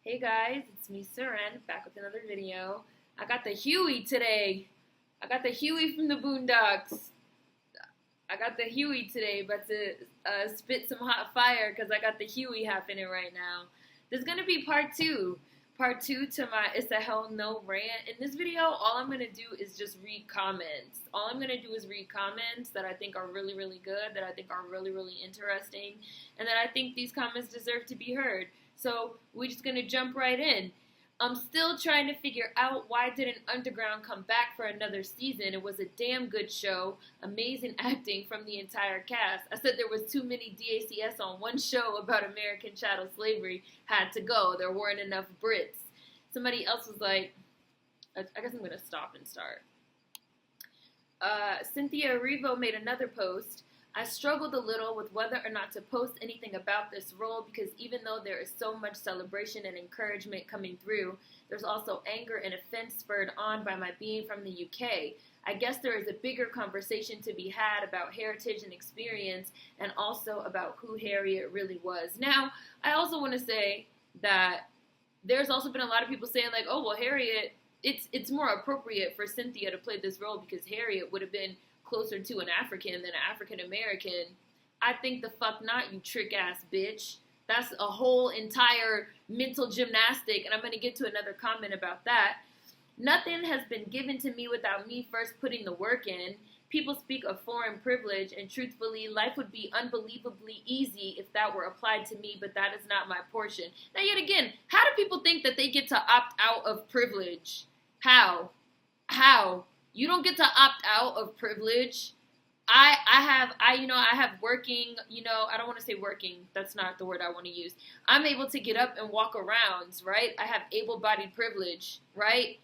Hey guys, it's me, Seren, back with another video. I got the Huey today. I got the Huey from the Boondocks. I got the Huey today, but to spit some hot fire because I got the Huey happening right now. There's going to be part two. Part two to my It's a Hell No rant. In this video, all I'm going to do is just read comments. All I'm going to do is read comments that I think are really, really good, that I think are really, really interesting, and that I think these comments deserve to be heard. So we're just going to jump right in. I'm still trying to figure out why didn't Underground come back for another season. It was a damn good show. Amazing acting from the entire cast. I said there was too many DACS on one show about American chattel slavery. Had to go. There weren't enough Brits. Somebody else was like, I guess I'm going to stop and start. Cynthia Erivo made another post. I struggled a little with whether or not to post anything about this role because even though there is so much celebration and encouragement coming through, there's also anger and offense spurred on by my being from the UK. I guess there is a bigger conversation to be had about heritage and experience and also about who Harriet really was. Now, I also want to say that there's also been a lot of people saying like, oh, well, Harriet, it's more appropriate for Cynthia to play this role because Harriet would have been closer to an African than an African American. I think the fuck not, you trick ass bitch. That's a whole entire mental gymnastic, and I'm going to get to another comment about that. Nothing has been given to me without me first putting the work in. People speak of foreign privilege, and truthfully, life would be unbelievably easy if that were applied to me, but that is not my portion. Now, yet again, how do people think that they get to opt out of privilege? How? You don't get to opt out of privilege. I have working, I don't want to say working. That's not the word I want to use. I'm able to get up and walk around, right? I have able-bodied privilege, right?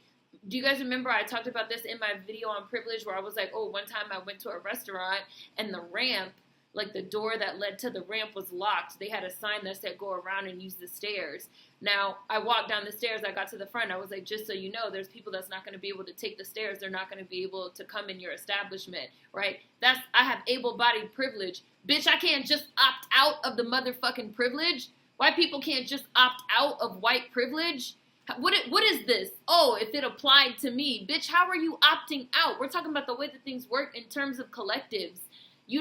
Do you guys remember I talked about this in my video on privilege where I was like, oh, one time I went to a restaurant and the ramp, like the door that led to the ramp was locked. They had a sign that said go around and use the stairs. Now, I walked down the stairs, I got to the front, I was like, just so you know, there's people that's not going to be able to take the stairs, they're not going to be able to come in your establishment, right? I have able-bodied privilege. Bitch, I can't just opt out of the motherfucking privilege? White people can't just opt out of white privilege? What is this? Oh, if it applied to me. Bitch, how are you opting out? We're talking about the way that things work in terms of collectives. You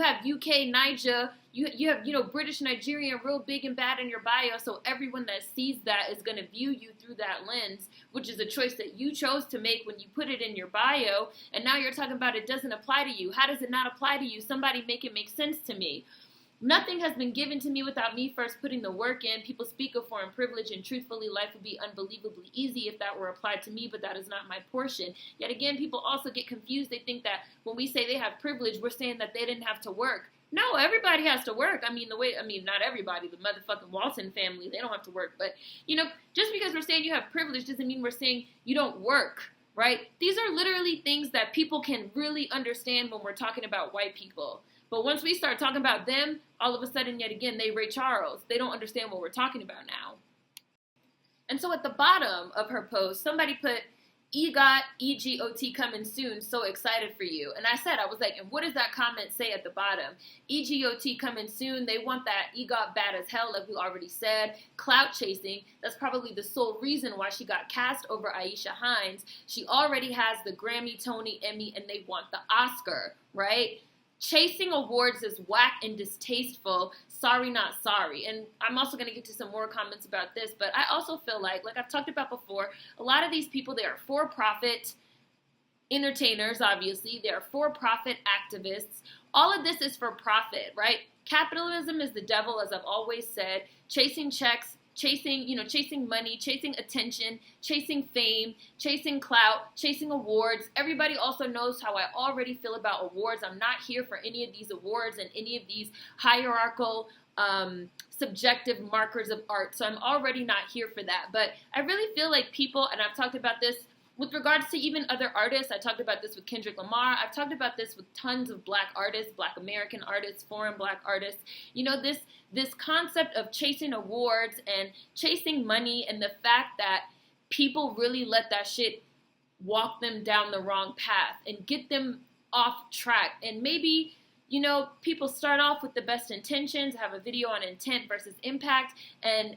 have UK, Niger, you have, British, Nigerian, real big and bad in your bio, so everyone that sees that is going to view you through that lens, which is a choice that you chose to make when you put it in your bio, and now you're talking about it doesn't apply to you. How does it not apply to you? Somebody make it make sense to me. Nothing has been given to me without me first putting the work in. People speak of foreign privilege, and truthfully, life would be unbelievably easy if that were applied to me, but that is not my portion. Yet again, people also get confused. They think that when we say they have privilege, we're saying that they didn't have to work. No, everybody has to work. Not everybody. The motherfucking Walton family, they don't have to work. But, just because we're saying you have privilege doesn't mean we're saying you don't work, right? These are literally things that people can really understand when we're talking about white people. But once we start talking about them, all of a sudden, yet again, they Ray Charles. They don't understand what we're talking about now. And so at the bottom of her post, somebody put, EGOT, EGOT coming soon, so excited for you. And I was like, and what does that comment say at the bottom? EGOT coming soon, they want that EGOT bad as hell, like we already said. Clout chasing, that's probably the sole reason why she got cast over Aisha Hines. She already has the Grammy, Tony, Emmy, and they want the Oscar, right? Chasing awards is whack and distasteful. Sorry, not sorry. And I'm also going to get to some more comments about this, but I also feel like I've talked about before, a lot of these people, they are for-profit entertainers, obviously. They are for-profit activists. All of this is for profit, right? Capitalism is the devil, as I've always said. Chasing checks, chasing money, chasing attention, chasing fame, chasing clout, chasing awards. Everybody also knows how I already feel about awards. I'm not here for any of these awards and any of these hierarchical, subjective markers of art. So I'm already not here for that. But I really feel like people, and I've talked about this with regards to even other artists. I talked about this with Kendrick Lamar. I've talked about this with tons of black artists, black American artists, foreign black artists. This concept of chasing awards and chasing money and the fact that people really let that shit walk them down the wrong path and get them off track. And maybe, you know, people start off with the best intentions, have a video on intent versus impact, and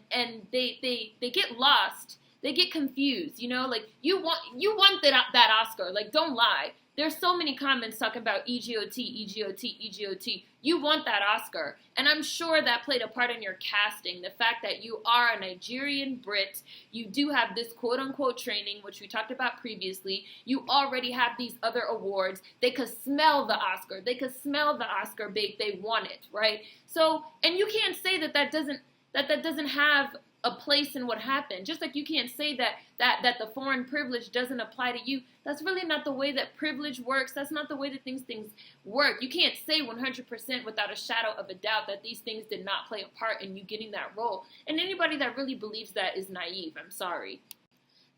they get lost. They get confused, you know, like you want that Oscar, like don't lie. There's so many comments talking about EGOT, EGOT, EGOT. You want that Oscar. And I'm sure that played a part in your casting. The fact that you are a Nigerian Brit, you do have this quote-unquote training, which we talked about previously. You already have these other awards. They could smell the Oscar. They could smell the Oscar bait. They want it, right? So, and you can't say that doesn't have a place in what happened. Just like you can't say that the foreign privilege doesn't apply to you. That's really not the way that privilege works. That's not the way that things work. You can't say 100% without a shadow of a doubt that these things did not play a part in you getting that role. And anybody that really believes that is naive. I'm sorry.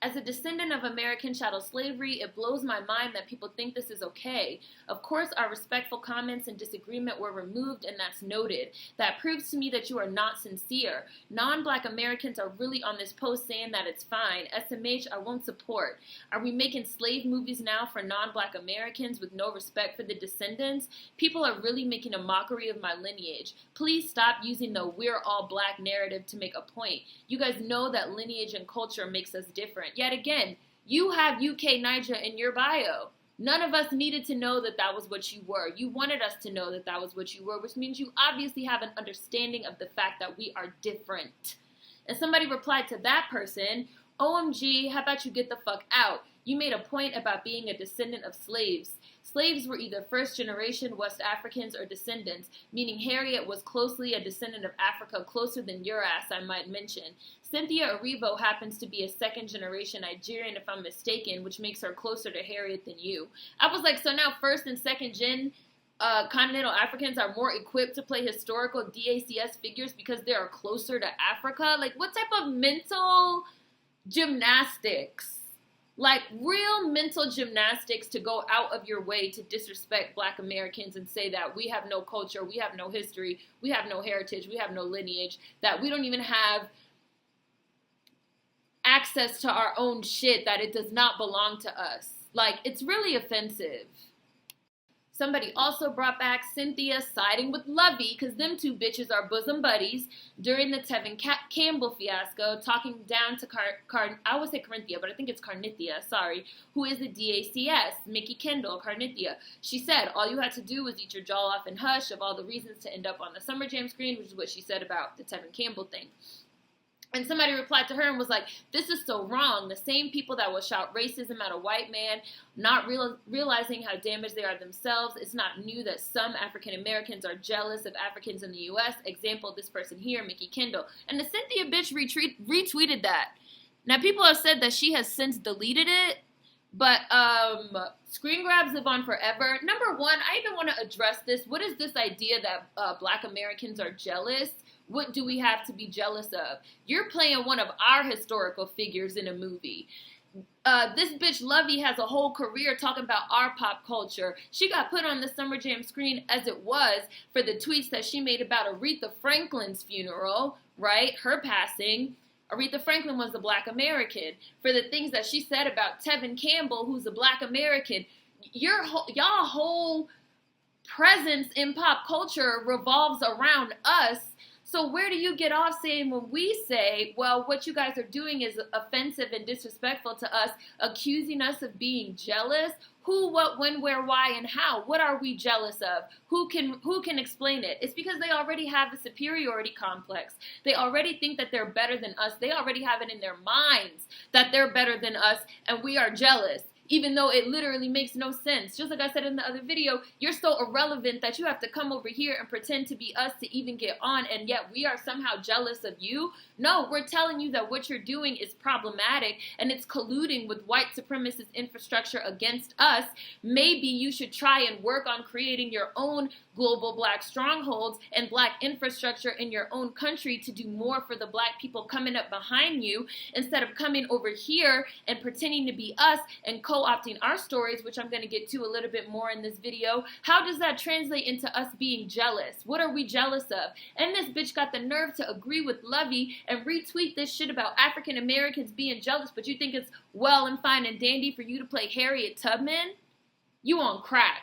As a descendant of American chattel slavery, it blows my mind that people think this is okay. Of course, our respectful comments and disagreement were removed, and that's noted. That proves to me that you are not sincere. Non-Black Americans are really on this post saying that it's fine. SMH, I won't support. Are we making slave movies now for non-Black Americans with no respect for the descendants? People are really making a mockery of my lineage. Please stop using the we're all Black narrative to make a point. You guys know that lineage and culture makes us different. Yet again, you have UK Niger in your bio. None of us needed to know that that was what you were. You wanted us to know that that was what you were, which means you obviously have an understanding of the fact that we are different. And somebody replied to that person, OMG, how about you get the fuck out? You made a point about being a descendant of slaves. Slaves were either first generation West Africans or descendants, meaning Harriet was closely a descendant of Africa, closer than your ass, I might mention. Cynthia Erivo happens to be a second generation Nigerian, if I'm mistaken, which makes her closer to Harriet than you. I was like, so now first and second gen continental Africans are more equipped to play historical DACS figures because they are closer to Africa? Like, what type of mental gymnastics? Like, real mental gymnastics to go out of your way to disrespect Black Americans and say that we have no culture, we have no history, we have no heritage, we have no lineage, that we don't even have access to our own shit, that it does not belong to us. Like, it's really offensive. Somebody also brought back Cynthia siding with Lovey, because them two bitches are bosom buddies, during the Tevin Campbell fiasco, talking down to I would say Corinthia, but I think it's Carnithia, sorry, who is the DACS, Mickey Kendall, Carnithia. She said, all you had to do was eat your jaw off and hush of all the reasons to end up on the Summer Jam screen, which is what she said about the Tevin Campbell thing. And somebody replied to her and was like, this is so wrong. The same people that will shout racism at a white man, not realizing how damaged they are themselves. It's not new that some African Americans are jealous of Africans in the U.S. Example, this person here, Mickey Kendall. And the Cynthia bitch retweeted that. Now, people have said that she has since deleted it, but screen grabs live on forever. Number one, I even want to address this. What is this idea that Black Americans are jealous? What do we have to be jealous of? You're playing one of our historical figures in a movie. This bitch Lovey has a whole career talking about our pop culture. She got put on the Summer Jam screen as it was for the tweets that she made about Aretha Franklin's funeral, right? Her passing. Aretha Franklin was a Black American. For the things that she said about Tevin Campbell, who's a Black American. Y'all whole presence in pop culture revolves around us. So where do you get off saying when we say, well, what you guys are doing is offensive and disrespectful to us, accusing us of being jealous? Who, what, when, where, why, and how? What are we jealous of? Who can explain it? It's because they already have a superiority complex. They already think that they're better than us. They already have it in their minds that they're better than us, and we are jealous. Even though it literally makes no sense. Just like I said in the other video, you're so irrelevant that you have to come over here and pretend to be us to even get on, and yet we are somehow jealous of you? No, we're telling you that what you're doing is problematic, and it's colluding with white supremacist infrastructure against us. Maybe you should try and work on creating your own global Black strongholds and Black infrastructure in your own country to do more for the Black people coming up behind you, instead of coming over here and pretending to be us and co-opting our stories, which I'm going to get to a little bit more in this video. How does that translate into us being jealous? What are we jealous of? And this bitch got the nerve to agree with Lovey and retweet this shit about African Americans being jealous, but you think it's well and fine and dandy for you to play Harriet Tubman? You on crack.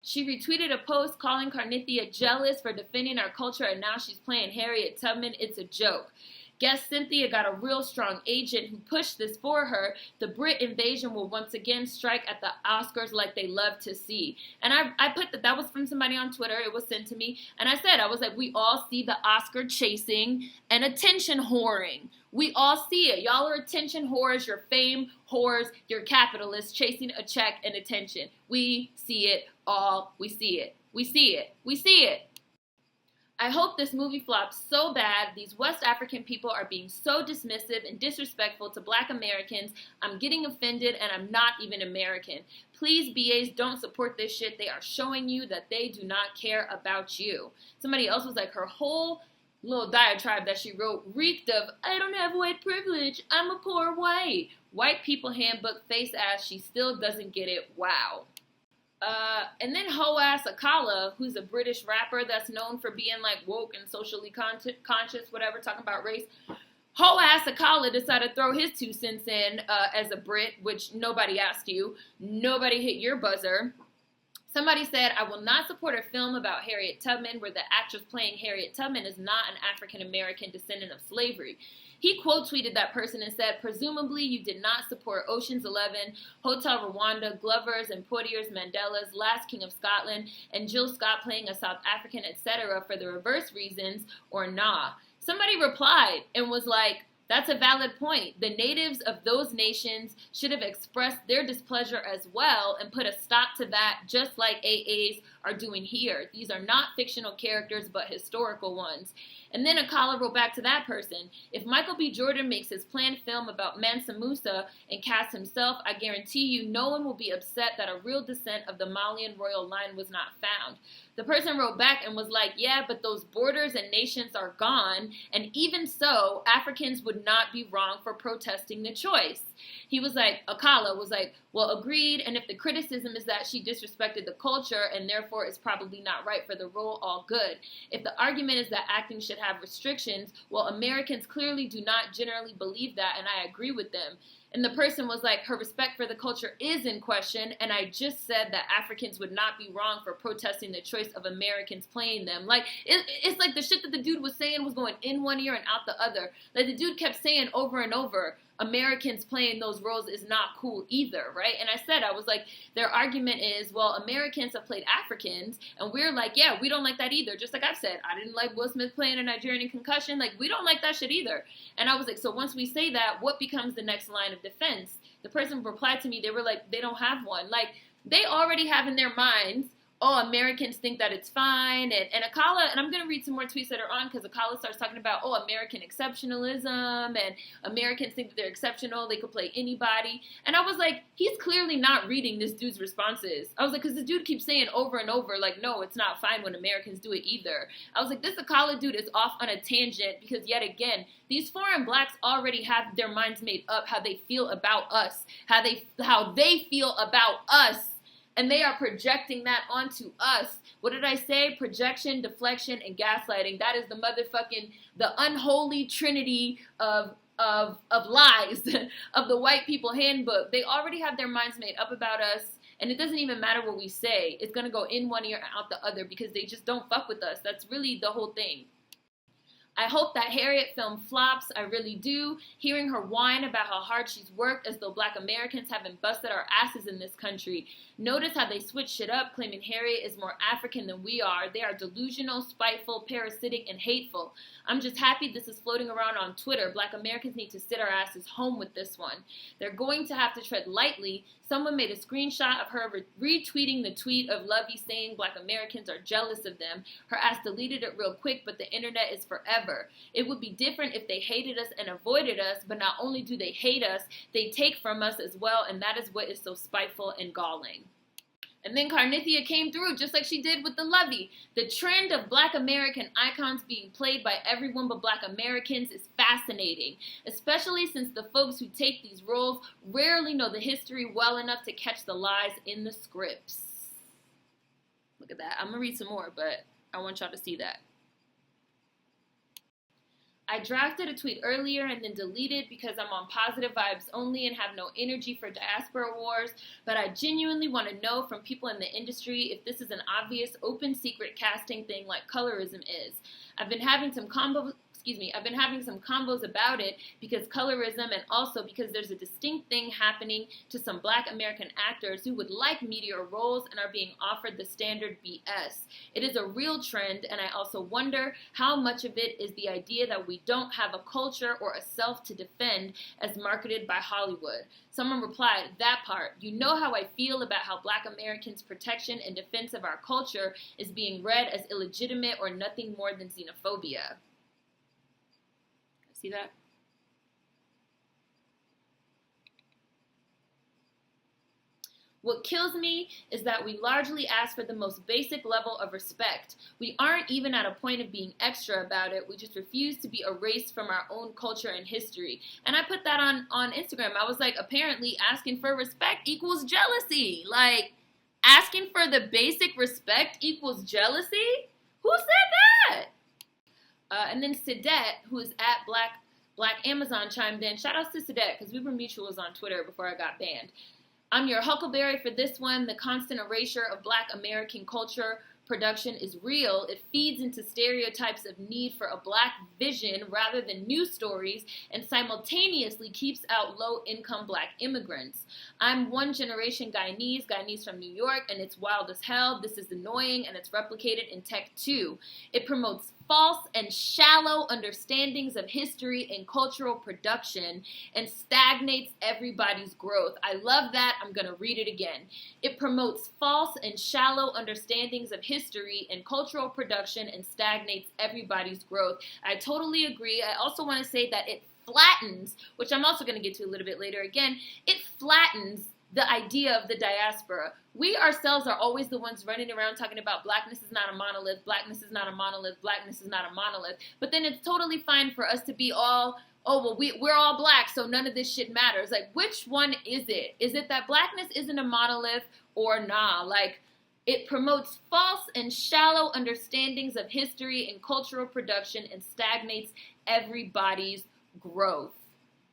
She retweeted a post calling Carnithia jealous for defending our culture, and now she's playing Harriet Tubman. It's a joke. Guess Cynthia got a real strong agent who pushed this for her. The Brit invasion will once again strike at the Oscars like they love to see. And I put that was from somebody on Twitter. It was sent to me. And I was like, we all see the Oscar chasing and attention whoring. We all see it. Y'all are attention whores. You're fame whores. You're capitalists chasing a check and attention. We see it all. We see it. We see it. We see it. I hope this movie flops so bad. These West African people are being so dismissive and disrespectful to Black Americans. I'm getting offended and I'm not even American. Please, BAs, don't support this shit. They are showing you that they do not care about you. Somebody else was like, her whole little diatribe that she wrote reeked of, I don't have white privilege. I'm a poor white. White people handbook face ass. She still doesn't get it. Wow. And then ho-ass Akala, who's a British rapper that's known for being like woke and socially conscious, whatever, talking about race. Ho-ass Akala decided to throw his 2 cents in as a Brit, which nobody asked you. Nobody hit your buzzer. Somebody said, I will not support a film about Harriet Tubman where the actress playing Harriet Tubman is not an African-American descendant of slavery. He quote tweeted that person and said, presumably you did not support Ocean's 11, Hotel Rwanda, Glover's and Portier's Mandela's, Last King of Scotland, and Jill Scott playing a South African, etc. for the reverse reasons, or nah. Somebody replied and was like, that's a valid point. The natives of those nations should have expressed their displeasure as well and put a stop to that, just like AAs are doing here. These are not fictional characters, but historical ones. And then Akala wrote back to that person, if Michael B. Jordan makes his planned film about Mansa Musa and casts himself, I guarantee you no one will be upset that a real descent of the Malian royal line was not found. The person wrote back and was like, yeah, but those borders and nations are gone, and even so, Africans would not be wrong for protesting the choice. He was like, Akala was like, well, agreed, and if the criticism is that she disrespected the culture and therefore is probably not right for the role, all good. If the argument is that acting should have restrictions, well, Americans clearly do not generally believe that, and I agree with them. And the person was like, her respect for the culture is in question, and I just said that Africans would not be wrong for protesting the choice of Americans playing them. Like, it's like the shit that the dude was saying was going in one ear and out the other. Like, the dude kept saying over and over, Americans playing those roles is not cool either, right? And I was like, their argument is, well, Americans have played Africans, and we're like, yeah, we don't like that either. Just like I've said, I didn't like Will Smith playing a Nigerian in Concussion. Like, we don't like that shit either. And I was like, so once we say that, what becomes the next line of defense? The person replied to me, they were like, they don't have one. Like, they already have in their minds, oh, Americans think that it's fine, and Akala, and I'm going to read some more tweets that are on, because Akala starts talking about, oh, American exceptionalism, and Americans think that they're exceptional, they could play anybody, and I was like, he's clearly not reading this dude's responses. I was like, because this dude keeps saying over and over, like, no, it's not fine when Americans do it either. I was like, this Akala dude is off on a tangent, because yet again, these foreign blacks already have their minds made up how they feel about us, how they feel about us. And they are projecting that onto us. What did I say? Projection, deflection, and gaslighting. That is the unholy trinity of lies of the white people handbook. They already have their minds made up about us. And it doesn't even matter what we say. It's going to go in one ear and out the other because they just don't fuck with us. That's really the whole thing. I hope that Harriet film flops. I really do. Hearing her whine about how hard she's worked as though Black Americans haven't busted our asses in this country. Notice how they switch shit up, claiming Harriet is more African than we are. They are delusional, spiteful, parasitic, and hateful. I'm just happy this is floating around on Twitter. Black Americans need to sit our asses home with this one. They're going to have to tread lightly. Someone made a screenshot of her retweeting the tweet of Lovey saying Black Americans are jealous of them. Her ass deleted it real quick, but the internet is forever. It would be different if they hated us and avoided us, but not only do they hate us, they take from us as well, and that is what is so spiteful and galling. And then Carnithia came through, just like she did with the Lovey. The trend of Black American icons being played by everyone but Black Americans is fascinating, especially since the folks who take these roles rarely know the history well enough to catch the lies in the scripts. Look at that. I'm going to read some more, but I want y'all to see that. I drafted a tweet earlier and then deleted because I'm on positive vibes only and have no energy for diaspora wars, but I genuinely want to know from people in the industry if this is an obvious open secret casting thing like colorism is. I've been having some combos about it because colorism, and also because there's a distinct thing happening to some Black American actors who would like meatier roles and are being offered the standard BS. It is a real trend, and I also wonder how much of it is the idea that we don't have a culture or a self to defend as marketed by Hollywood. Someone replied, that part. You know how I feel about how Black Americans' protection and defense of our culture is being read as illegitimate or nothing more than xenophobia. See that? What kills me is that we largely ask for the most basic level of respect. We aren't even at a point of being extra about it. We just refuse to be erased from our own culture and history. And I put that on Instagram. I was like, apparently asking for respect equals jealousy. Like, asking for the basic respect equals jealousy? Who said that? And then Sidet, who is at Black Amazon, chimed in. Shout outs to Sidet, because we were mutuals on Twitter before I got banned. I'm your huckleberry for this one. The constant erasure of Black American culture production is real. It feeds into stereotypes of need for a Black vision rather than new stories, and simultaneously keeps out low-income Black immigrants. I'm one-generation Guyanese from New York, and it's wild as hell. This is annoying, and it's replicated in tech too. It promotes false and shallow understandings of history and cultural production and stagnates everybody's growth. I love that. I'm going to read it again. It promotes false and shallow understandings of history and cultural production and stagnates everybody's growth. I totally agree. I also want to say that it flattens, which I'm also going to get to a little bit later again, it flattens the idea of the diaspora. We ourselves are always the ones running around talking about blackness is not a monolith, blackness is not a monolith, blackness is not a monolith. But then it's totally fine for us to be all, oh, well, we're all Black, so none of this shit matters. Like, which one is it? Is it that blackness isn't a monolith or nah? Like, it promotes false and shallow understandings of history and cultural production and stagnates everybody's growth.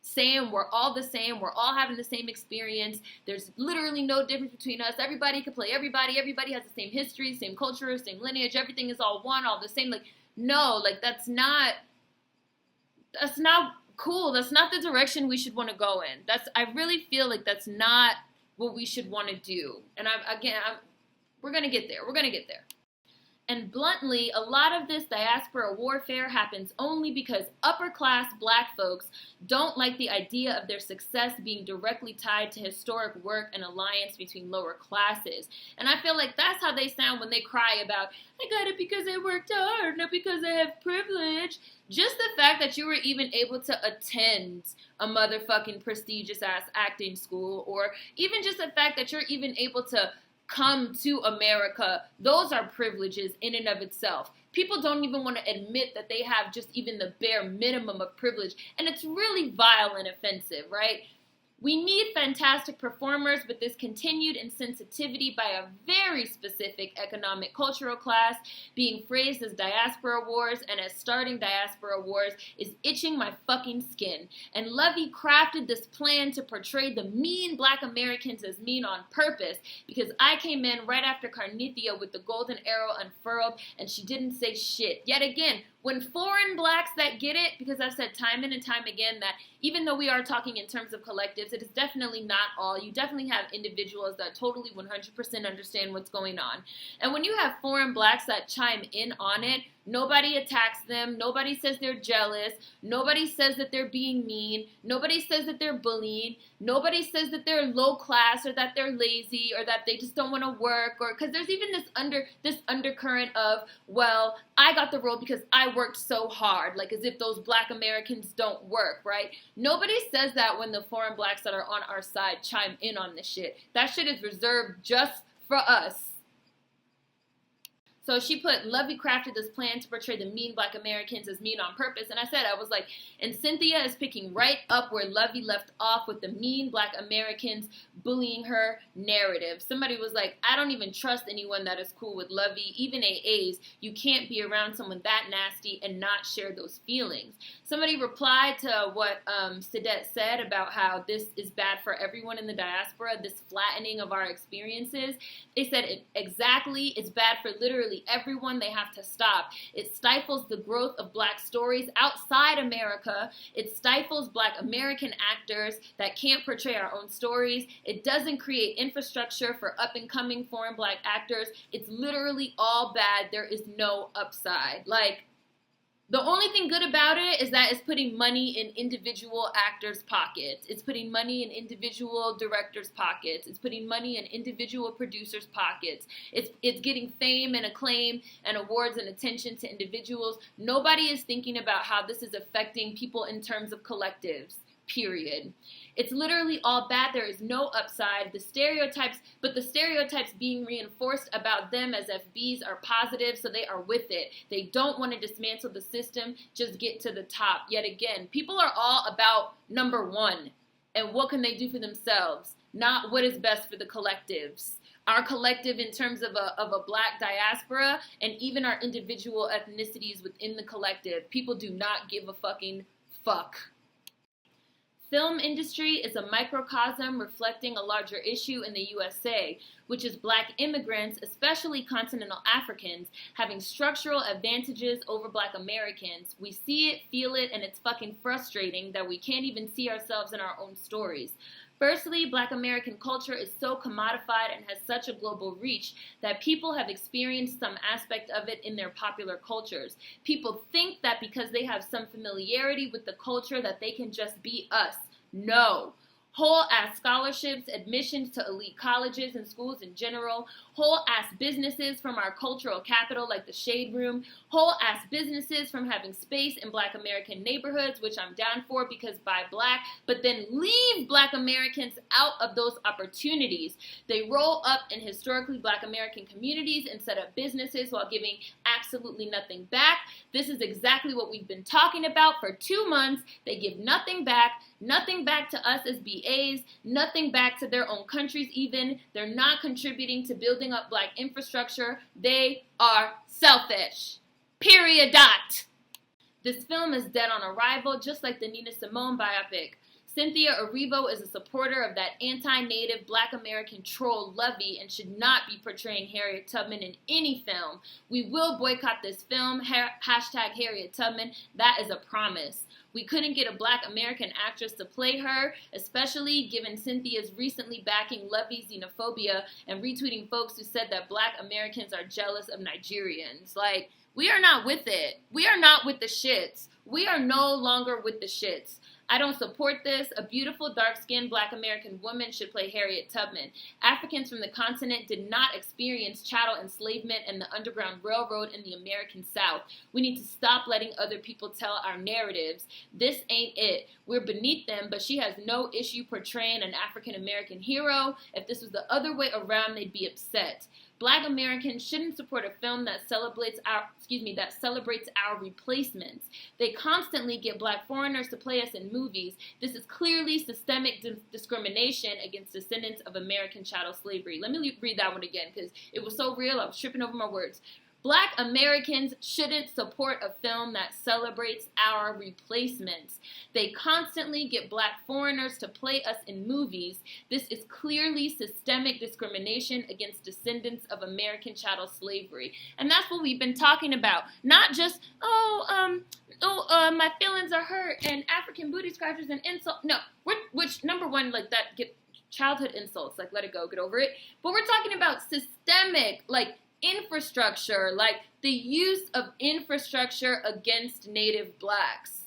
Saying we're all the same, we're all having the same experience, there's literally no difference between us, everybody can play everybody has the same history, same culture, same lineage, everything is all one, all the same. Like, no, like that's not cool. That's not the direction we should want to go in. I really feel like that's not what we should want to do. And we're going to get there. We're going to get there. And bluntly, a lot of this diaspora warfare happens only because upper-class Black folks don't like the idea of their success being directly tied to historic work and alliance between lower classes. And I feel like that's how they sound when they cry about, I got it because I worked hard, not because I have privilege. Just the fact that you were even able to attend a motherfucking prestigious-ass acting school, or even just the fact that you're even able to come to America, those are privileges in and of itself. People don't even want to admit that they have just even the bare minimum of privilege, and it's really vile and offensive, right? We need fantastic performers, but this continued insensitivity by a very specific economic cultural class being phrased as diaspora wars and as starting diaspora wars is itching my fucking skin. And Levy crafted this plan to portray the mean Black Americans as mean on purpose, because I came in right after Carnithia with the golden arrow unfurled and she didn't say shit. Yet again, when foreign Blacks that get it, because I've said time and time again that even though we are talking in terms of collectives, it is definitely not all. You definitely have individuals that totally 100% understand what's going on. And when you have foreign Blacks that chime in on it, nobody attacks them. Nobody says they're jealous. Nobody says that they're being mean. Nobody says that they're bullying. Nobody says that they're low class or that they're lazy or that they just don't want to work, or because there's even this undercurrent of, well, I got the role because I worked so hard, like as if those Black Americans don't work, right? Nobody says that when the foreign Blacks that are on our side chime in on this shit. That shit is reserved just for us. So she put, Lovey crafted this plan to portray the mean Black Americans as mean on purpose. And I was like, and Cynthia is picking right up where Lovey left off with the mean Black Americans bullying her narrative. Somebody was like, I don't even trust anyone that is cool with Lovey, even AAs. You can't be around someone that nasty and not share those feelings. Somebody replied to what Sadet said about how this is bad for everyone in the diaspora, this flattening of our experiences. They said, it's bad for literally everyone. They have to stop. It stifles the growth of Black stories outside America. It stifles Black American actors that can't portray our own stories. It doesn't create infrastructure for up-and-coming foreign Black actors. It's literally all bad. There is no upside. Like, the only thing good about it is that it's putting money in individual actors' pockets. It's putting money in individual directors' pockets. It's putting money in individual producers' pockets. It's getting fame and acclaim and awards and attention to individuals. Nobody is thinking about how this is affecting people in terms of collectives, period. It's literally all bad. There is no upside. The stereotypes being reinforced about them as FBs are positive, so they are with it. They don't want to dismantle the system, just get to the top. Yet again, people are all about number one and what can they do for themselves, not what is best for the collectives. Our collective in terms of a Black diaspora and even our individual ethnicities within the collective. People do not give a fucking fuck. Film industry is a microcosm reflecting a larger issue in the USA, which is Black immigrants, especially continental Africans, having structural advantages over Black Americans. We see it, feel it, and it's fucking frustrating that we can't even see ourselves in our own stories. Firstly, Black American culture is so commodified and has such a global reach that people have experienced some aspect of it in their popular cultures. People think that because they have some familiarity with the culture that they can just be us. No. Whole-ass scholarships, admissions to elite colleges and schools in general, whole-ass businesses from our cultural capital like the Shade Room, whole-ass businesses from having space in Black American neighborhoods, which I'm down for because buy Black, but then leave Black Americans out of those opportunities. They roll up in historically Black American communities and set up businesses while giving absolutely nothing back. This is exactly what we've been talking about for 2 months. They give nothing back to us as BAs, nothing back to their own countries even. They're not contributing to building up Black infrastructure. They are selfish. Period. This film is dead on arrival, just like the Nina Simone biopic. Cynthia Erivo is a supporter of that anti-native Black American troll Lovey and should not be portraying Harriet Tubman in any film. We will boycott this film, hashtag Harriet Tubman. That is a promise. We couldn't get a Black American actress to play her, especially given Cynthia's recently backing Lovey xenophobia and retweeting folks who said that Black Americans are jealous of Nigerians. Like, we are not with it. We are not with the shits. We are no longer with the shits. I don't support this. A beautiful, dark-skinned Black American woman should play Harriet Tubman. Africans from the continent did not experience chattel enslavement and the Underground Railroad in the American South. We need to stop letting other people tell our narratives. This ain't it. We're beneath them, but she has no issue portraying an African American hero. If this was the other way around, they'd be upset. Black Americans shouldn't support a film that celebrates our replacements. They constantly get Black foreigners to play us in movies. This is clearly systemic discrimination against descendants of American chattel slavery. Let me read that one again because it was so real. I was tripping over my words. Black Americans shouldn't support a film that celebrates our replacements. They constantly get Black foreigners to play us in movies. This is clearly systemic discrimination against descendants of American chattel slavery. And that's what we've been talking about. Not just, my feelings are hurt and African booty scratchers and insult. No, which number one, like that, get childhood insults, like let it go, get over it. But we're talking about systemic, like, infrastructure, like the use of infrastructure against Native Blacks.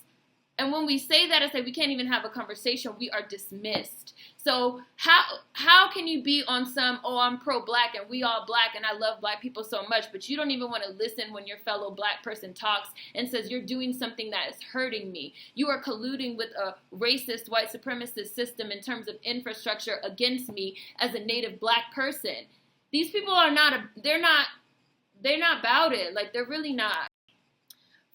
And when we say that, I say we can't even have a conversation. We are dismissed. So how can you be on some, I'm pro-Black and we all Black and I love Black people so much, but you don't even want to listen when your fellow Black person talks and says you're doing something that is hurting me. You are colluding with a racist, white supremacist system in terms of infrastructure against me as a Native Black person. These people are they're not They're not about it. Like, they're really not.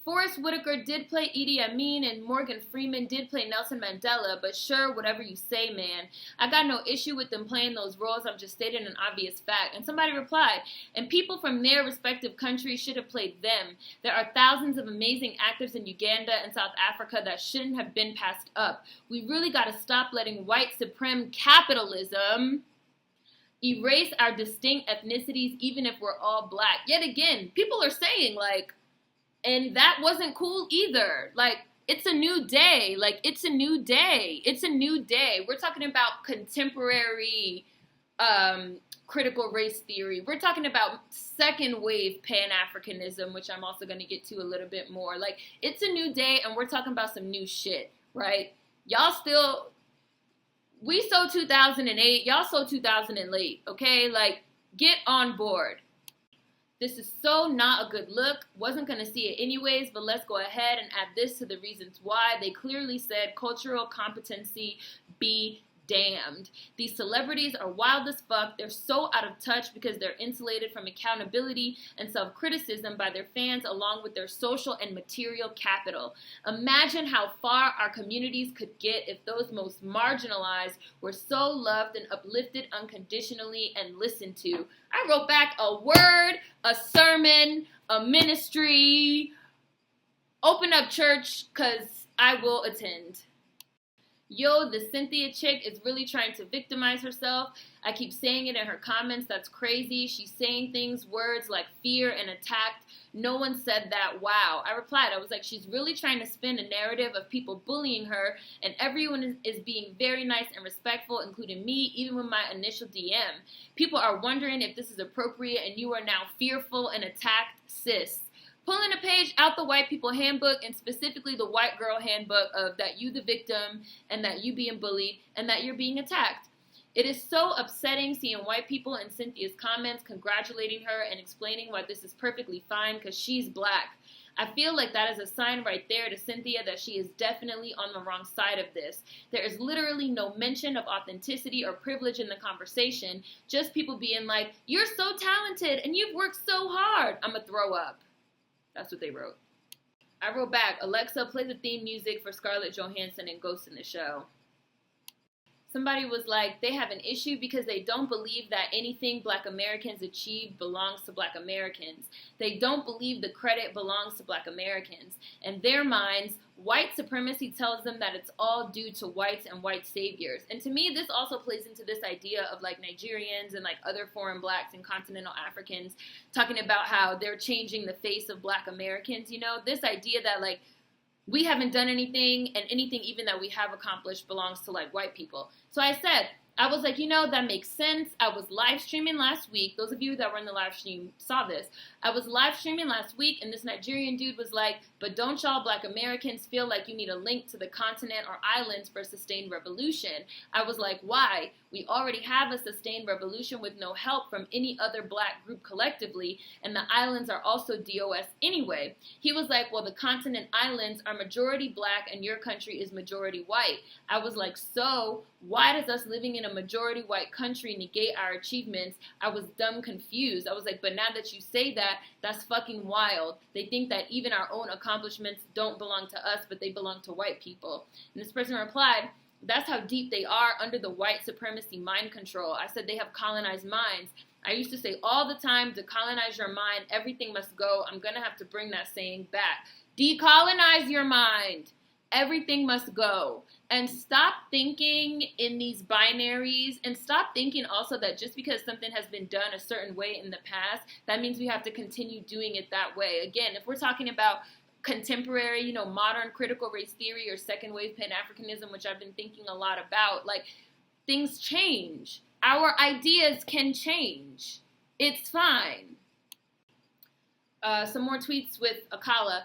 Forrest Whitaker did play Idi Amin and Morgan Freeman did play Nelson Mandela, but sure, whatever you say, man. I got no issue with them playing those roles. I'm just stating an obvious fact. And somebody replied, and people from their respective countries should have played them. There are thousands of amazing actors in Uganda and South Africa that shouldn't have been passed up. We really got to stop letting white supreme capitalism erase our distinct ethnicities, even if we're all black. Yet again, people are saying, like, and that wasn't cool either. Like, it's a new day. Like, it's a new day. It's a new day. We're talking about contemporary critical race theory. We're talking about second wave pan-Africanism, which I'm also going to get to a little bit more. Like, it's a new day, and we're talking about some new shit, right? Y'all still, we saw 2008. Y'all saw 2008, okay? Like, get on board. This is so not a good look. Wasn't going to see it anyways, but let's go ahead and add this to the reasons why. They clearly said cultural competency be damned. These celebrities are wild as fuck. They're so out of touch because they're insulated from accountability and self-criticism by their fans along with their social and material capital. Imagine how far our communities could get if those most marginalized were so loved and uplifted unconditionally and listened to. I wrote back a word, a sermon, a ministry, open up church, because I will attend. Yo, the Cynthia chick is really trying to victimize herself. I keep saying it in her comments. That's crazy. She's saying things, words like fear and attacked. No one said that. Wow. I replied. I was like, she's really trying to spin a narrative of people bullying her, and everyone is being very nice and respectful, including me, even with my initial DM. People are wondering if this is appropriate, and you are now fearful and attacked, sis. Pulling a page out the white people handbook, and specifically the white girl handbook of that you the victim and that you being bullied and that you're being attacked. It is so upsetting seeing white people in Cynthia's comments congratulating her and explaining why this is perfectly fine because she's black. I feel like that is a sign right there to Cynthia that she is definitely on the wrong side of this. There is literally no mention of authenticity or privilege in the conversation, just people being like, you're so talented and you've worked so hard. I'm gonna throw up. That's what they wrote. I wrote back, Alexa, play the theme music for Scarlett Johansson and Ghost in the Shell. Somebody was like, they have an issue because they don't believe that anything Black Americans achieved belongs to Black Americans. They don't believe the credit belongs to Black Americans. In their minds, white supremacy tells them that it's all due to whites and white saviors. And to me, this also plays into this idea of like Nigerians and like other foreign blacks and continental Africans talking about how they're changing the face of Black Americans. You know, this idea that like we haven't done anything, and anything even that we have accomplished belongs to like white people. So I said, I was like, you know, that makes sense. I was live streaming last week. Those of you that were in the live stream saw this. I was live streaming last week, and this Nigerian dude was like, but don't y'all Black Americans feel like you need a link to the continent or islands for a sustained revolution? I was like, why? We already have a sustained revolution with no help from any other Black group collectively, and the islands are also DOS anyway. He was like, well, the continent islands are majority Black and your country is majority white. I was like, so why does us living in a majority white country negate our achievements? I was dumb confused. I was like, but now that you say that, that's fucking wild. They think that even our own accomplishments don't belong to us, but they belong to white people. And this person replied, that's how deep they are under the white supremacy mind control. I said they have colonized minds. I used to say all the time, decolonize your mind, everything must go. I'm going to have to bring that saying back. Decolonize your mind. Everything must go. And stop thinking in these binaries, and stop thinking also that just because something has been done a certain way in the past, that means we have to continue doing it that way. Again, if we're talking about contemporary, you know, modern critical race theory or second wave pan-Africanism, which I've been thinking a lot about, like, things change. Our ideas can change. It's fine. Some more tweets with Akala.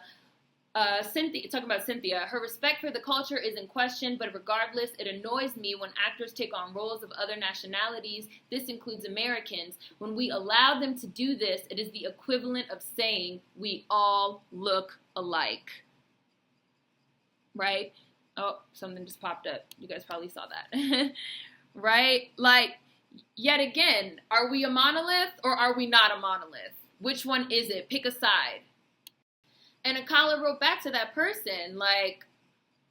Cynthia, talking about Cynthia, her respect for the culture is in question, but regardless, it annoys me when actors take on roles of other nationalities. This includes Americans. When we allow them to do this, it is the equivalent of saying we all look alike. Right? Oh, something just popped up. You guys probably saw that. Right? Like, yet again, are we a monolith or are we not a monolith? Which one is it? Pick a side. And Akala wrote back to that person, like,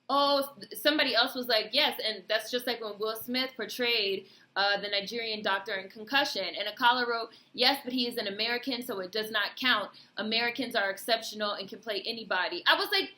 oh, somebody else was like, yes, and that's just like when Will Smith portrayed the Nigerian doctor in Concussion. And Akala wrote, yes, but he is an American, so it does not count. Americans are exceptional and can play anybody. I was like,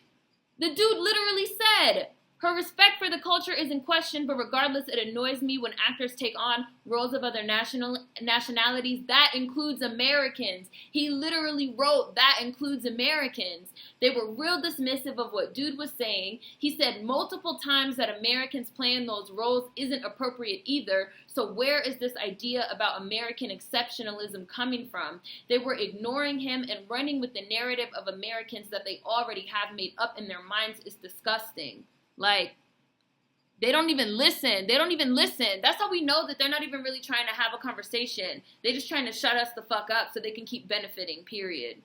the dude literally said, her respect for the culture is in question, but regardless, it annoys me when actors take on roles of other nationalities. That includes Americans. He literally wrote, that includes Americans. They were real dismissive of what dude was saying. He said multiple times that Americans playing those roles isn't appropriate either. So where is this idea about American exceptionalism coming from? They were ignoring him and running with the narrative of Americans that they already have made up in their minds is disgusting. Like, they don't even listen. They don't even listen. That's how we know that they're not even really trying to have a conversation. They're just trying to shut us the fuck up so they can keep benefiting, period.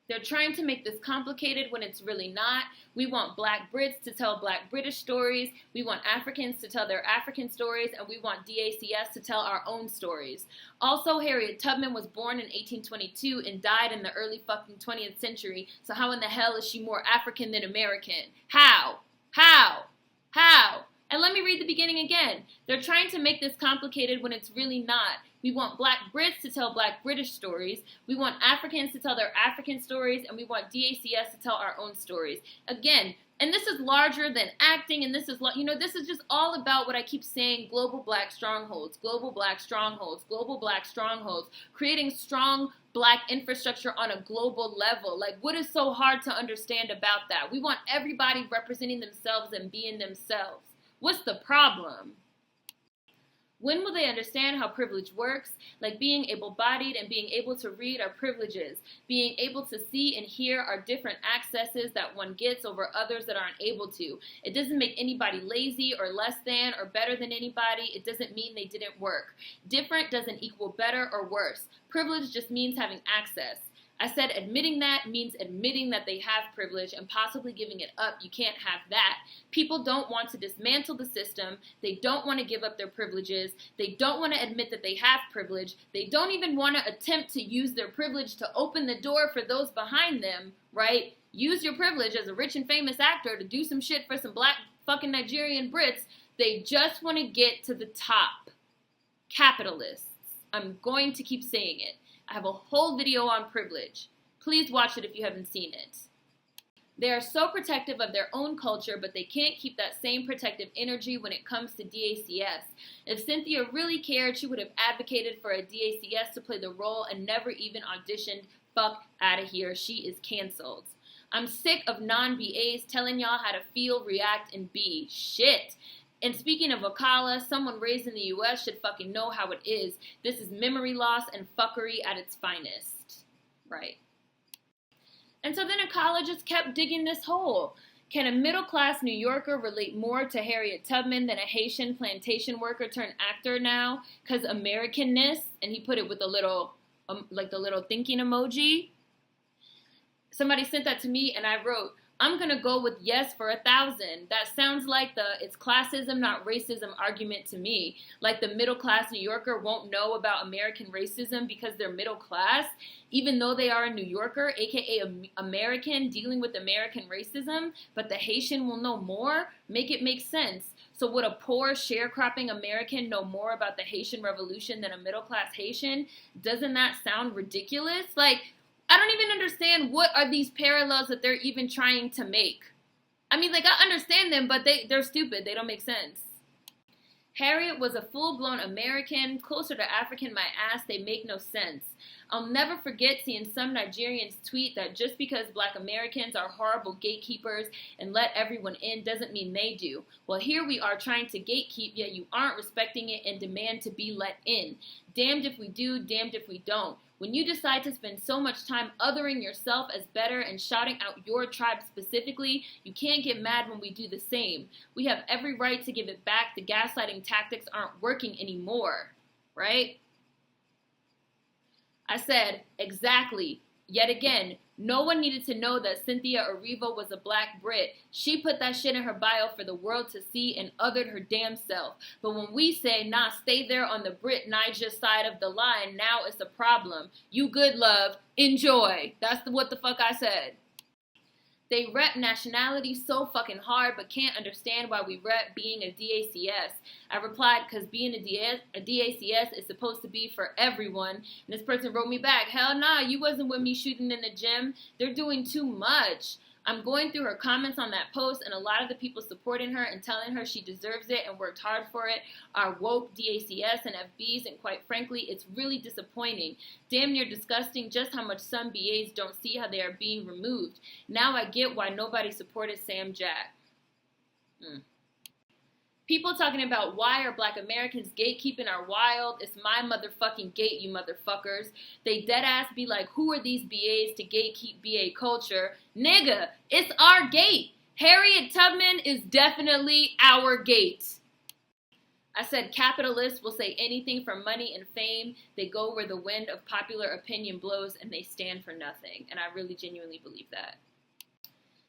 They're trying to make this complicated when it's really not. We want Black Brits to tell Black British stories. We want Africans to tell their African stories. And we want DACS to tell our own stories. Also, Harriet Tubman was born in 1822 and died in the early fucking 20th century. So how in the hell is she more African than American? How? And let me read the beginning again. They're trying to make this complicated when it's really not. We want Black Brits to tell Black British stories. We want Africans to tell their African stories. And we want DACS to tell our own stories. Again, and this is larger than acting, and this is, this is just all about what I keep saying, global Black strongholds, global Black strongholds, global Black strongholds, creating strong Black infrastructure on a global level. Like, what is so hard to understand about that? We want everybody representing themselves and being themselves. What's the problem? When will they understand how privilege works? Like being able-bodied and being able to read are privileges. Being able to see and hear are different accesses that one gets over others that aren't able to. It doesn't make anybody lazy or less than or better than anybody. It doesn't mean they didn't work. Different doesn't equal better or worse. Privilege just means having access. I said admitting that means admitting that they have privilege and possibly giving it up. You can't have that. People don't want to dismantle the system. They don't want to give up their privileges. They don't want to admit that they have privilege. They don't even want to attempt to use their privilege to open the door for those behind them, right? Use your privilege as a rich and famous actor to do some shit for some Black fucking Nigerian Brits. They just want to get to the top. Capitalists. I'm going to keep saying it. I have a whole video on privilege. Please watch it if you haven't seen it. They are so protective of their own culture, but they can't keep that same protective energy when it comes to DACS. If Cynthia really cared, she would have advocated for a DACS to play the role and never even auditioned. Fuck out of here. She is canceled. I'm sick of non-BAs telling y'all how to feel, react, and be. Shit. And speaking of Akala, someone raised in the U.S. should fucking know how it is. This is memory loss and fuckery at its finest. Right. And so then Akala just kept digging this hole. Can a middle-class New Yorker relate more to Harriet Tubman than a Haitian plantation worker turned actor now? Because Americanness, and he put it with a little, like the little thinking emoji. Somebody sent that to me, and I wrote, I'm going to go with yes for 1,000. That sounds like the it's classism, not racism argument to me. Like the middle-class New Yorker won't know about American racism because they're middle class, even though they are a New Yorker, aka American, dealing with American racism, but the Haitian will know more? Make it make sense. So would a poor sharecropping American know more about the Haitian Revolution than a middle-class Haitian? Doesn't that sound ridiculous? Like, I don't even understand what are these parallels that they're even trying to make. I mean, like, I understand them, but they're stupid. They don't make sense. Harriet was a full-blown American, closer to African my ass. They make no sense. I'll never forget seeing some Nigerians tweet that just because Black Americans are horrible gatekeepers and let everyone in doesn't mean they do. Well, here we are trying to gatekeep, yet you aren't respecting it and demand to be let in. Damned if we do, damned if we don't. When you decide to spend so much time othering yourself as better and shouting out your tribe specifically, you can't get mad when we do the same. We have every right to give it back. The gaslighting tactics aren't working anymore, right? I said, exactly. Yet again, No one needed to know that Cynthia Erivo was a black Brit. She put that shit in her bio for the world to see and othered her damn self. But when we say, nah, stay there on the Brit Niger side of the line, now it's a problem. You good, love. Enjoy. That's what the fuck I said. They rep nationality so fucking hard, but can't understand why we rep being a DACS. I replied, because being a DACS is supposed to be for everyone. And this person wrote me back, hell nah, you wasn't with me shooting in the gym. They're doing too much. I'm going through her comments on that post, and a lot of the people supporting her and telling her she deserves it and worked hard for it are woke DACS and FBs, and quite frankly, it's really disappointing. Damn near disgusting just how much some BAs don't see how they are being removed. Now I get why nobody supported Sam Jack. People talking about why are black Americans gatekeeping are wild. It's my motherfucking gate, you motherfuckers. They deadass be like, who are these BAs to gatekeep BA culture? Nigga, it's our gate. Harriet Tubman is definitely our gate. I said capitalists will say anything for money and fame. They go where the wind of popular opinion blows and they stand for nothing. And I really genuinely believe that.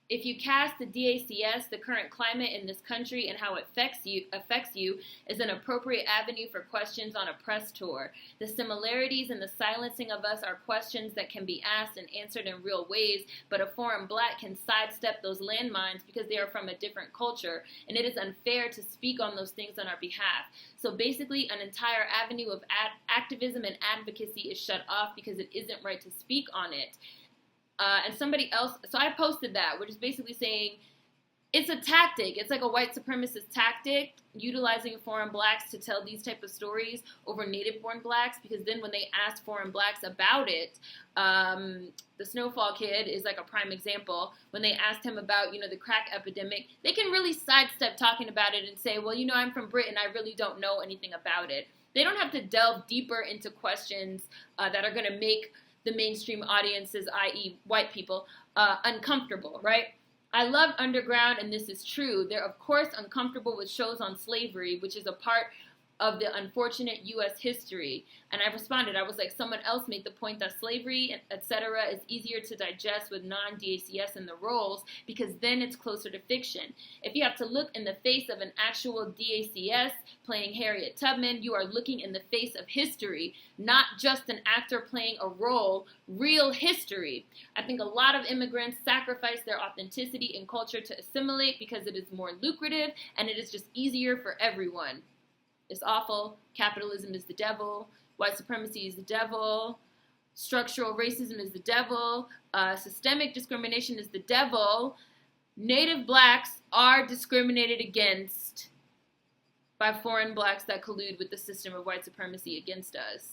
If you cast the DACS, the current climate in this country and how it affects you is an appropriate avenue for questions on a press tour. The similarities and the silencing of us are questions that can be asked and answered in real ways, but a foreign black can sidestep those landmines because they are from a different culture, and it is unfair to speak on those things on our behalf. So basically, an entire avenue of activism and advocacy is shut off because it isn't right to speak on it. And somebody else, so I posted that, which is basically saying it's a tactic. It's like a white supremacist tactic, utilizing foreign blacks to tell these type of stories over native-born blacks, because then when they asked foreign blacks about it, the Snowfall Kid is like a prime example. When they asked him about, the crack epidemic, they can really sidestep talking about it and say, well, I'm from Britain, I really don't know anything about it. They don't have to delve deeper into questions that are going to make the mainstream audiences, i.e. white people, uncomfortable, right? I love Underground, and this is true. They're, of course, uncomfortable with shows on slavery, which is a part of the unfortunate U.S. history. And I responded, I was like, someone else made the point that slavery, etc., is easier to digest with non-DACS in the roles, because then it's closer to fiction. If you have to look in the face of an actual DACS playing Harriet Tubman, you are looking in the face of history, not just an actor playing a role, real history. I think a lot of immigrants sacrifice their authenticity and culture to assimilate because it is more lucrative and it is just easier for everyone. It's awful. Capitalism is the devil. White supremacy is the devil. Structural racism is the devil. Systemic discrimination is the devil. Native blacks are discriminated against by foreign blacks that collude with the system of white supremacy against us.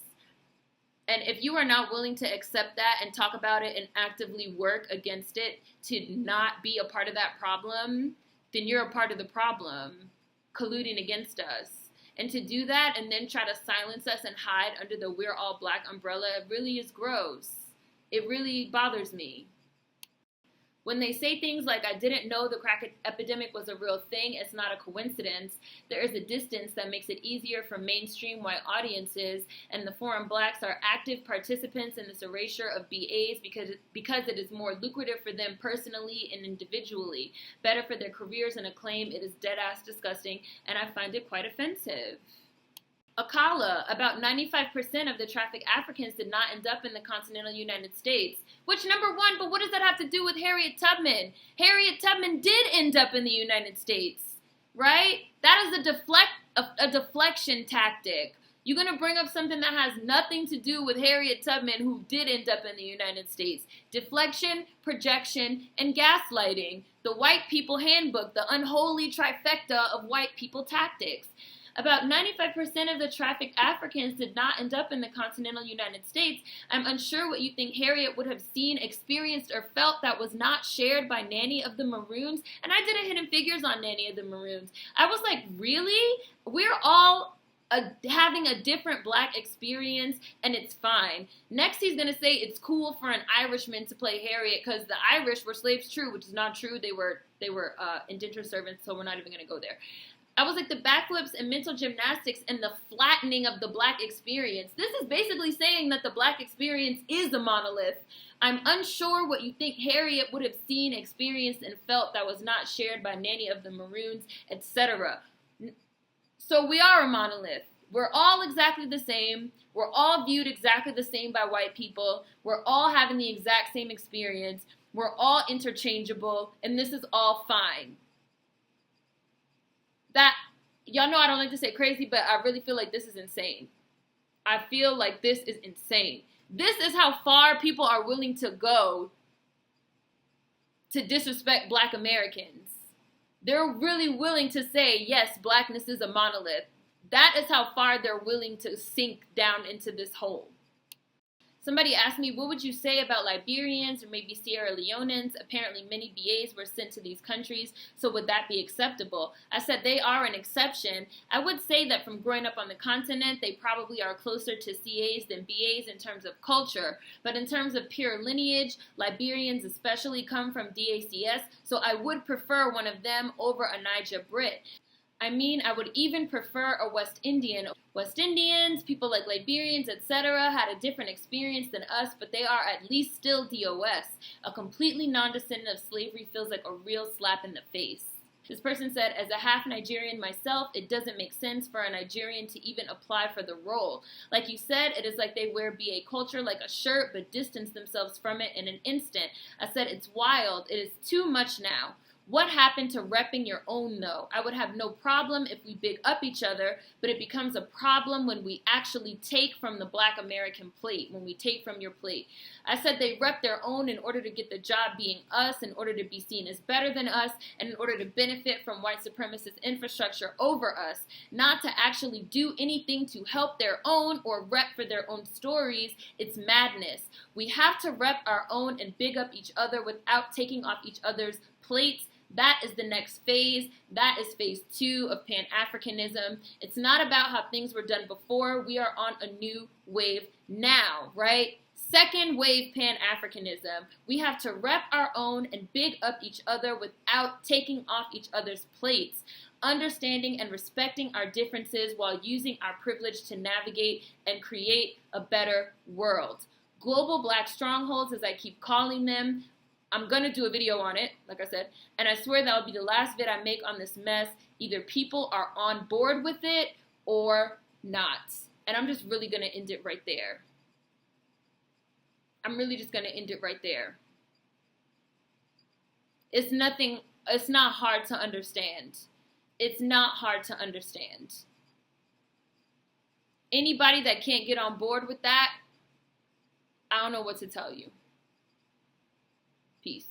And if you are not willing to accept that and talk about it and actively work against it to not be a part of that problem, then you're a part of the problem, colluding against us. And to do that and then try to silence us and hide under the we're all black umbrella, it really is gross. It really bothers me. When they say things like, I didn't know the crack epidemic was a real thing, it's not a coincidence, there is a distance that makes it easier for mainstream white audiences, and the foreign blacks are active participants in this erasure of BAs because it is more lucrative for them personally and individually. Better for their careers and acclaim, it is dead-ass disgusting, and I find it quite offensive. Akala, about 95% of the trafficked Africans did not end up in the continental United States. Which, number one, but what does that have to do with Harriet Tubman? Harriet Tubman did end up in the United States, right? That is a deflection tactic. You're going to bring up something that has nothing to do with Harriet Tubman, who did end up in the United States. Deflection, projection, and gaslighting. The white people handbook, the unholy trifecta of white people tactics. About 95% of the trafficked Africans did not end up in the continental United States. I'm unsure what you think Harriet would have seen, experienced, or felt that was not shared by Nanny of the Maroons. And I did a Hidden Figures on Nanny of the Maroons. I was like, really? We're all having a different black experience, and it's fine. Next, he's going to say it's cool for an Irishman to play Harriet because the Irish were slaves, true, which is not true. They were indentured servants, so we're not even going to go there. I was like the backflips and mental gymnastics and the flattening of the Black experience. This is basically saying that the Black experience is a monolith. I'm unsure what you think Harriet would have seen, experienced, and felt that was not shared by Nanny of the Maroons, etc. So we are a monolith. We're all exactly the same. We're all viewed exactly the same by white people. We're all having the exact same experience. We're all interchangeable, and this is all fine. That, y'all know I don't like to say crazy, but I really feel like this is insane. I feel like this is insane. This is how far people are willing to go to disrespect Black Americans. They're really willing to say, yes, Blackness is a monolith. That is how far they're willing to sink down into this hole. Somebody asked me, what would you say about Liberians or maybe Sierra Leoneans? Apparently many BAs were sent to these countries, so would that be acceptable? I said they are an exception. I would say that from growing up on the continent, they probably are closer to CAs than BAs in terms of culture. But in terms of pure lineage, Liberians especially come from DACS, so I would prefer one of them over a Niger Brit. I mean, I would even prefer a West Indian. West Indians, people like Liberians, etc., had a different experience than us, but they are at least still DOS. A completely non-descendant of slavery feels like a real slap in the face. This person said, as a half Nigerian myself, it doesn't make sense for a Nigerian to even apply for the role. Like you said, it is like they wear BA culture like a shirt, but distance themselves from it in an instant. I said, it's wild. It is too much now. What happened to repping your own, though? I would have no problem if we big up each other, but it becomes a problem when we actually take from the Black American plate, when we take from your plate. I said they rep their own in order to get the job being us, in order to be seen as better than us, and in order to benefit from white supremacist infrastructure over us, not to actually do anything to help their own or rep for their own stories. It's madness. We have to rep our own and big up each other without taking off each other's plates. That is the next phase. That is phase 2 of pan-Africanism. It's not about how things were done before. We are on a new wave now, right? Second wave pan-Africanism. We have to rep our own and big up each other without taking off each other's plates. Understanding and respecting our differences while using our privilege to navigate and create a better world. Global Black strongholds, as I keep calling them, I'm going to do a video on it, like I said, and I swear that will be the last vid I make on this mess. Either people are on board with it or not. And I'm just really going to end it right there. I'm really just going to end it right there. It's not hard to understand. It's not hard to understand. Anybody that can't get on board with that, I don't know what to tell you. Peace.